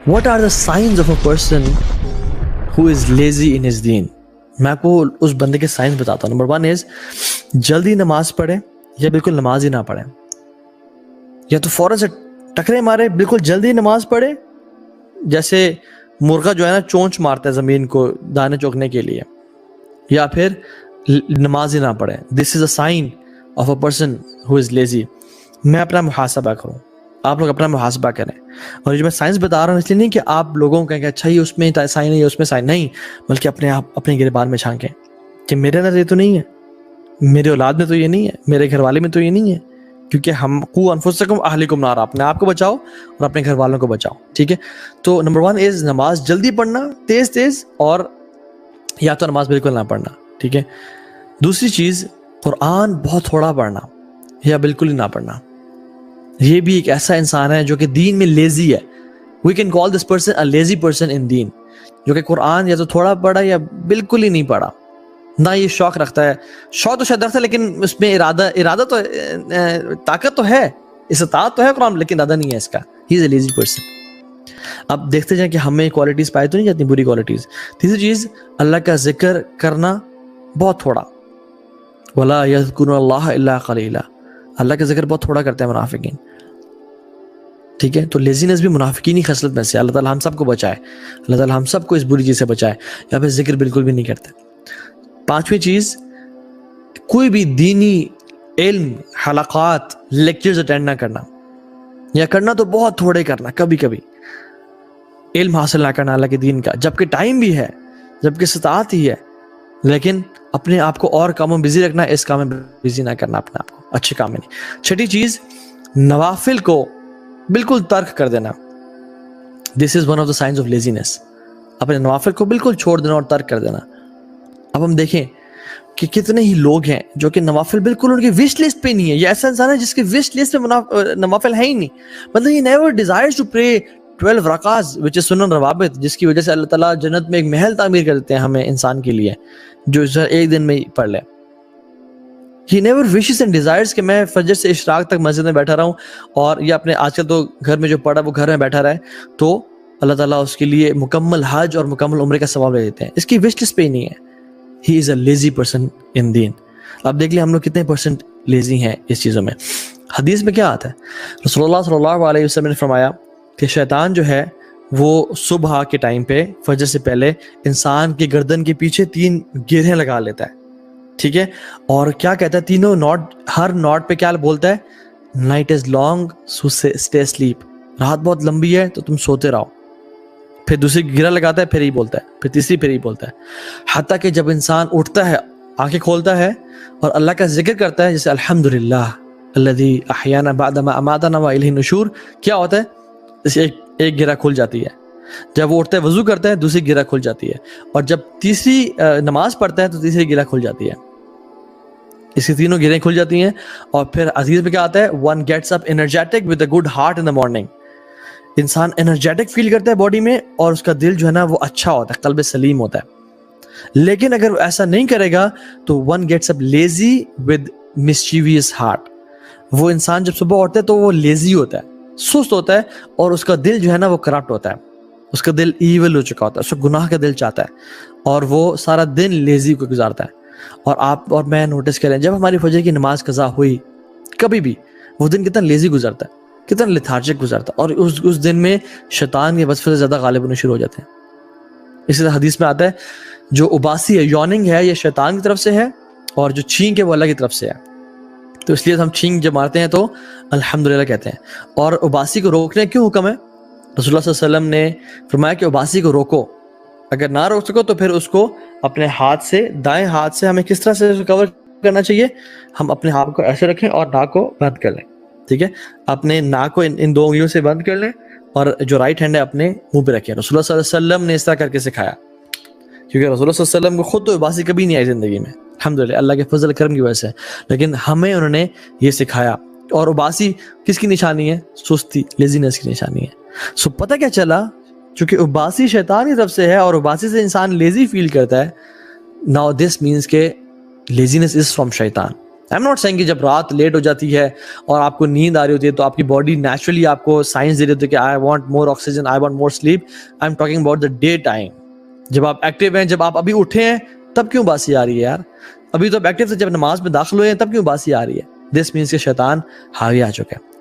What are the signs of a person who is lazy in his deen? میں آپ کو اس بندے کے سائنس بتاتا ہوں. نمبر 1 از جلدی نماز پڑھے یا بالکل نماز ہی نہ پڑھے, یا تو فوراً سے ٹکرے مارے, بالکل جلدی نماز پڑھے جیسے مرغا جو ہے نا چونچ مارتا ہے زمین کو دانے چوکنے کے لیے, یا پھر نماز ہی نہ پڑھے. This is a sign of a person who is lazy. میں اپنا محاسبہ کروں, آپ لوگ اپنا محاسبہ کریں. اور جو میں سائنس بتا رہا ہوں اس لیے نہیں کہ آپ لوگوں کو کہیں کہ اچھا یہ اس میں سائن ہے, یہ اس میں سائن نہیں, بلکہ اپنے آپ اپنے گریبان میں جھانکیں کہ میرے اندر یہ تو نہیں ہے, میرے اولاد میں تو یہ نہیں ہے, میرے گھر والے میں تو یہ نہیں ہے. کیونکہ ہم قوا انفسکم اہلکم نارا, اپنے آپ کو بچاؤ اور اپنے گھر والوں کو بچاؤ. ٹھیک ہے, تو نمبر 1 از نماز جلدی پڑھنا تیز تیز, اور یا تو نماز بالکل نہ پڑھنا. ٹھیک ہے. دوسری چیز قرآن بہت تھوڑا پڑھنا یا بالکل ہی نہ پڑھنا. یہ بھی ایک ایسا انسان ہے جو کہ دین میں لیزی ہے. We can call this person a lazy person in دین, جو کہ قرآن یا تو تھوڑا پڑھا یا بالکل ہی نہیں پڑھا, نہ یہ شوق رکھتا ہے. شوق تو شاید رکھتا ہے لیکن اس میں ارادہ تو طاقت تو ہے, استطاعت تو ہے قرآن, لیکن ارادہ نہیں ہے اس کا. ہی از اے لیزی پرسن. اب دیکھتے جائیں کہ ہمیں کوالٹیز پائی تو نہیں جاتی, بری کوالٹیز. تیسری چیز اللہ کا ذکر کرنا بہت تھوڑا. وَلَا يَذْكُرُونَ اللَّهَ إِلَّا قَلِيلًا, اللہ کا ذکر بہت تھوڑا کرتے ہیں منافقین. ٹھیک ہے, تو لیزینس بھی منافقین ہی خصلت میں سے. اللہ تعالیٰ ہم سب کو بچائے, اللہ تعالیٰ ہم سب کو اس بری چیز سے بچائے. یا پھر ذکر بالکل بھی نہیں کرتے. 5ویں چیز, کوئی بھی دینی علم حلقات لیکچرز اٹینڈ نہ کرنا, یا کرنا تو بہت تھوڑے کرنا, کبھی کبھی علم حاصل نہ کرنا اللہ کے دین کا, جبکہ ٹائم بھی ہے, جبکہ استطاعت ہی ہے, لیکن اپنے آپ کو اور کاموں میں بزی رکھنا, اس کام میں بزی نہ کرنا اپنے آپ کو, اچھے کام میں نہیں. 6ٹھی چیز نوافل کو بالکل ترک کر دینا. This is one of the signs of laziness. اپنے نوافل کو بالکل چھوڑ دینا اور ترک کر دینا. اب ہم دیکھیں کہ کتنے ہی لوگ ہیں جو کہ نوافل بالکل ان کی وش لسٹ پہ نہیں ہے. یہ ایسا انسان ہے جس کی وش لسٹ پہ نوافل ہے ہی نہیں. مطلب he never desires to pray 12 رکعات which is سنن روابط, جس کی وجہ سے اللہ تعالیٰ جنت میں ایک محل تعمیر کر دیتے ہیں ہمیں انسان کے لیے جو ایک دن میں پڑھ لے. He never wishes and desires کہ میں فجر سے اشراق تک مسجد میں بیٹھا رہا ہوں, اور یہ اپنے آج کل تو گھر میں جو پڑھا وہ گھر میں بیٹھا رہا ہے, تو اللہ تعالیٰ اس کے لیے مکمل حج اور مکمل عمرے کا ثواب لے دیتے ہیں. اس کی وش لسٹ پہ ہی نہیں ہے. He is a lazy person in دین. اب دیکھ لیں ہم لوگ کتنے پرسنٹ لیزی ہیں اس چیزوں میں. حدیث میں کیا آتا ہے, رسول اللہ صلی اللہ علیہ وسلم نے فرمایا کہ شیطان جو ہے وہ صبح کے ٹائم پہ فجر سے پہلے انسان کی گردن کے پیچھے 3 گرہیں لگا لیتا ہے. ٹھیک ہے, اور کیا کہتا ہے, تینوں نوٹ, ہر نوٹ پہ کیا بولتا ہے, night is long so stay slip, رات بہت لمبی ہے تو تم سوتے رہو. پھر دوسری گرہ لگاتا ہے, پھر ہی بولتا ہے, پھر تیسری, پھر ہی بولتا ہے. حتیٰ کہ جب انسان اٹھتا ہے, آنکھیں کھولتا ہے اور اللہ کا ذکر کرتا ہے, جیسے الحمدللہ الذی احیانا بعد ما اماتنا والیہ النشور, کیا ہوتا ہے, جیسے ایک گرہ کھل جاتی ہے. جب وہ اٹھتا ہے وضو کرتا ہے, دوسری گرہ کھل جاتی ہے, اور جب تیسری نماز پڑھتا ہے تو تیسری گرہ کھل جاتی ہے. اس کی تینوں گرہیں کھل جاتی ہیں. اور پھر عزیز میں کیا آتا ہے, one gets up energetic with a good heart in the morning. انسان انرجیٹک فیل کرتا ہے باڈی میں, اور اس کا دل جو ہے نا وہ اچھا ہوتا ہے, قلب سلیم ہوتا ہے. لیکن اگر وہ ایسا نہیں کرے گا تو one gets up lazy with mischievous heart. وہ انسان جب صبح اٹھتا ہے تو وہ لیزی ہوتا ہے, سست ہوتا ہے, اور اس کا دل جو ہے نا وہ کرپٹ ہوتا ہے, اس کا دل ایول ہو چکا ہوتا ہے, اس کو گناہ کا دل چاہتا ہے, اور وہ سارا دن لیزی کو گزارتا ہے. اور آپ اور میں نوٹس کریں, جب ہماری فجر کی نماز قضا ہوئی کبھی بھی, وہ دن کتنا لیزی گزرتا ہے, کتنا لیتھارجک گزرتا ہے, اور اس دن میں شیطان کے وسوسے زیادہ غالب ہونے شروع ہو جاتے ہیں. اسی طرح حدیث میں آتا ہے جو اباسی ہے, یوننگ ہے, یہ شیطان کی طرف سے ہے, اور جو چھینک ہے وہ اللہ کی طرف سے ہے. تو اس لیے ہم چھینک جب مارتے ہیں تو الحمدللہ کہتے ہیں. اور اباسی کو روکنے کیوں حکم ہے, رسول اللہ صلی اللہ علیہ وسلم نے فرمایا کہ اباسی کو روکو, اگر نہ روک سکو تو پھر اس کو اپنے ہاتھ سے, دائیں ہاتھ سے ہمیں کس طرح سے کور کرنا چاہیے, ہم اپنے ہاتھ کو ایسے رکھیں اور ناک کو بند کر لیں. ٹھیک ہے, اپنے ناک کو ان 2 انگلیوں سے بند کر لیں, اور جو رائٹ ہینڈ ہے اپنے منہ پہ رکھیں. رسول اللہ صلی اللہ علیہ وسلم نے اس طرح کر کے سکھایا, کیونکہ رسول اللہ صلی اللہ علیہ وسلم کو خود تو اباسی کبھی نہیں آئی زندگی میں, الحمدللہ اللہ کے فضل کرم کی وجہ سے, لیکن ہمیں انہوں نے یہ سکھایا. اور اباسی کس کی نشانی ہے, سستی, لیزینس کی نشانی ہے. سو پتہ کیا چلا, چونکہ اباسی شیطان کی طرف سے ہے, اور اباسی سے انسان لیزی فیل کرتا ہے. ناؤ دس مینس کہ لیزینس از فرام شیطان. آئی ایم ناٹ سینگ کہ جب رات لیٹ ہو جاتی ہے اور آپ کو نیند آ رہی ہوتی ہے تو آپ کی باڈی نیچرلی آپ کو سائنس دے رہی ہوتی ہے کہ I want more oxygen, I want more slip. I am talking about the day time, جب آپ ایکٹیو ہیں, جب آپ ابھی اٹھے ہیں تب کیوں باسی آ رہی ہے یار؟ ابھی تو آپ ایکٹیو تھے, جب نماز میں داخل ہوئے ہیں تب کیوں باسی آ رہی ہے؟ دس مینس کہ شیطان حاوی آ چکا ہے.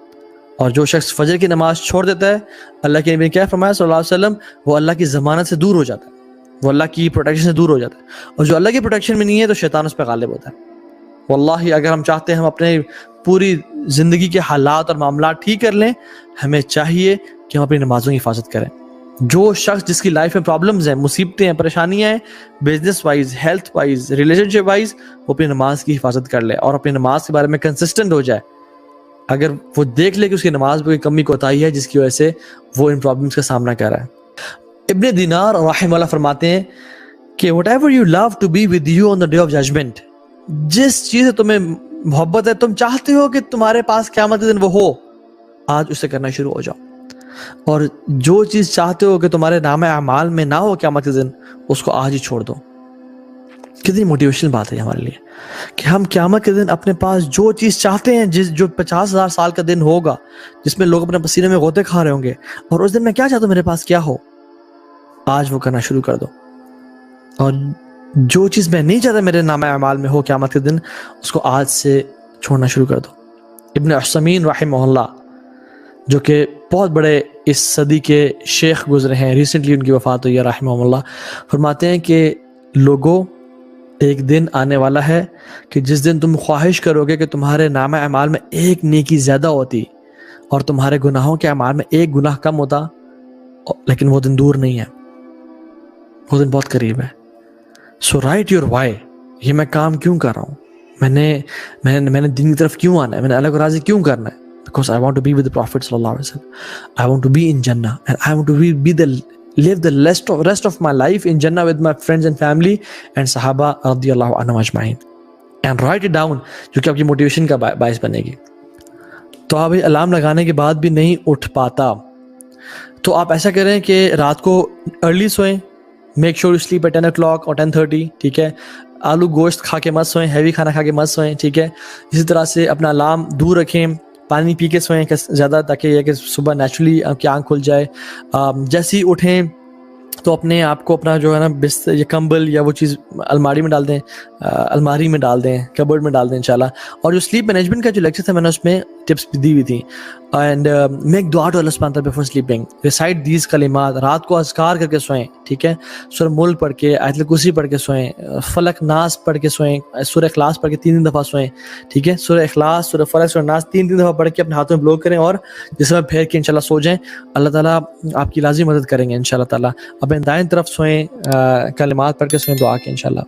اور جو شخص فجر کی نماز چھوڑ دیتا ہے, اللہ کے نبی نے کیا فرمایا صلی اللہ علیہ وسلم, وہ اللہ کی ضمانت سے دور ہو جاتا ہے, وہ اللہ کی پروٹیکشن سے دور ہو جاتا ہے. اور جو اللہ کی پروٹیکشن میں نہیں ہے تو شیطان اس پہ غالب ہوتا ہے. واللہ اگر ہم چاہتے ہیں ہم اپنے پوری زندگی کے حالات اور معاملات ٹھیک کر لیں, ہمیں چاہیے کہ ہم اپنی نمازوں کی حفاظت کریں. جو شخص جس کی لائف میں پرابلمز ہیں, مصیبتیں ہیں, پریشانیاں ہیں, business wise, health wise, relationship wise, وہ اپنی نماز کی حفاظت کر لے اور اپنی نماز کے بارے میں کنسسٹنٹ ہو جائے. اگر وہ دیکھ لے کہ اس کی نماز میں کوئی کمی کوتاہی ہے جس کی وجہ سے وہ ان پرابلمز کا سامنا کر رہا ہے. ابن دینار رحمہ اللہ فرماتے ہیں کہ whatever you love to be with you on the day of judgment, جس چیز سے تمہیں محبت ہے, تم چاہتے ہو کہ تمہارے پاس قیامت کے دن وہ ہو, آج اسے کرنا شروع ہو جاؤ. اور جو چیز چاہتے ہو کہ تمہارے نام اعمال میں نہ ہو قیامت کے دن, اس کو آج ہی چھوڑ دو. کتنی موٹیویشنل بات ہے ہمارے لیے کہ ہم قیامت کے دن اپنے پاس جو چیز چاہتے ہیں, جو 50,000 سال کا دن ہوگا جس میں لوگ اپنے پسینے میں غوطے کھا رہے ہوں گے, اور اس دن میں کیا چاہتا ہوں میرے پاس کیا ہو, آج وہ کرنا شروع کر دو. اور جو چیز میں نہیں چاہتا میرے نام اعمال میں ہو قیامت کے دن, اس کو آج سے چھوڑنا شروع کر دو. ابن عثیمین رحمہ اللہ, جو کہ بہت بڑے اس صدی کے شیخ گزرے ہیں, ریسنٹلی ان کی وفات ہوئی ہے رحمہ اللہ, فرماتے ہیں کہ لوگوں, ایک دن آنے والا ہے کہ جس دن تم خواہش کرو گے کہ تمہارے نام اعمال میں ایک نیکی زیادہ ہوتی اور تمہارے گناہوں کے اعمال میں ایک گناہ کم ہوتا, لیکن وہ دن دور نہیں ہے, وہ دن بہت قریب ہے. سو رائٹ یور وائی, یہ میں کام کیوں کر رہا ہوں, میں نے دین کی طرف کیوں آنا ہے, میں نے اللہ کو راضی کیوں کرنا ہے, because I want to be with the Prophet صلی اللہ علیہ وسلم, I want to be in Jannah and I want to live the rest of my life in Jannah with my friends and family and Sahaba رضی اللہ عنہم اجمعین. And write it down, جو کہ آپ کی موٹیویشن کا باعث بنے گی. تو آپ الارم لگانے کے بعد بھی نہیں اٹھ پاتا, تو آپ ایسا کریں کہ رات کو ارلی سوئیں, make sure you sleep at 10 o'clock اور 10:30, ٹھیک ہے. آلو گوشت کھا کے مت سوئیں, ہیوی کھانا کھا کے مت سوئیں, ٹھیک ہے. اسی طرح سے اپنا الارم دور رکھیں, پانی پی کے سوئیں زیادہ, تاکہ یہ کہ صبح نیچرلی آپ کی آنکھ کھل جائے. جیسے ہی اٹھیں تو اپنے آپ کو اپنا جو ہے نا بستر یا کمبل یا وہ چیز الماری میں ڈال دیں, کبرڈ میں ڈال دیں انشاءاللہ. اور جو سلیپ مینجمنٹ کا جو لیکچر تھا میں نے اس میں ٹپس بھی دی ہوئی تھیں. اینڈ میک دعا ٹو اللہ سبحانہ وتعالیٰ بیفور سلیپنگ, ریسائٹ دیز کلمات, رات کو اذکار کر کے سوئیں, ٹھیک ہے. سورہ ملک پڑھ کے, آیت الکرسی پڑھ کے سوئیں, فلق ناس پڑھ کے سوئیں, سورہ اخلاص پڑھ کے 3 دفعہ سوئیں, ٹھیک ہے. سورہ اخلاص, سورہ فلق, سورہ ناس 3 دفعہ پڑھ کے اپنے ہاتھوں میں بلو کریں اور جسم میں پھیر کے انشاءاللہ سو جائیں. اللہ تعالیٰ آپ کی لازم مدد کریں گے انشاءاللہ تعالیٰ. اپنے دائیں طرف سوئیں, کلمات پڑھ کے سوئیں, دعا کے انشاءاللہ.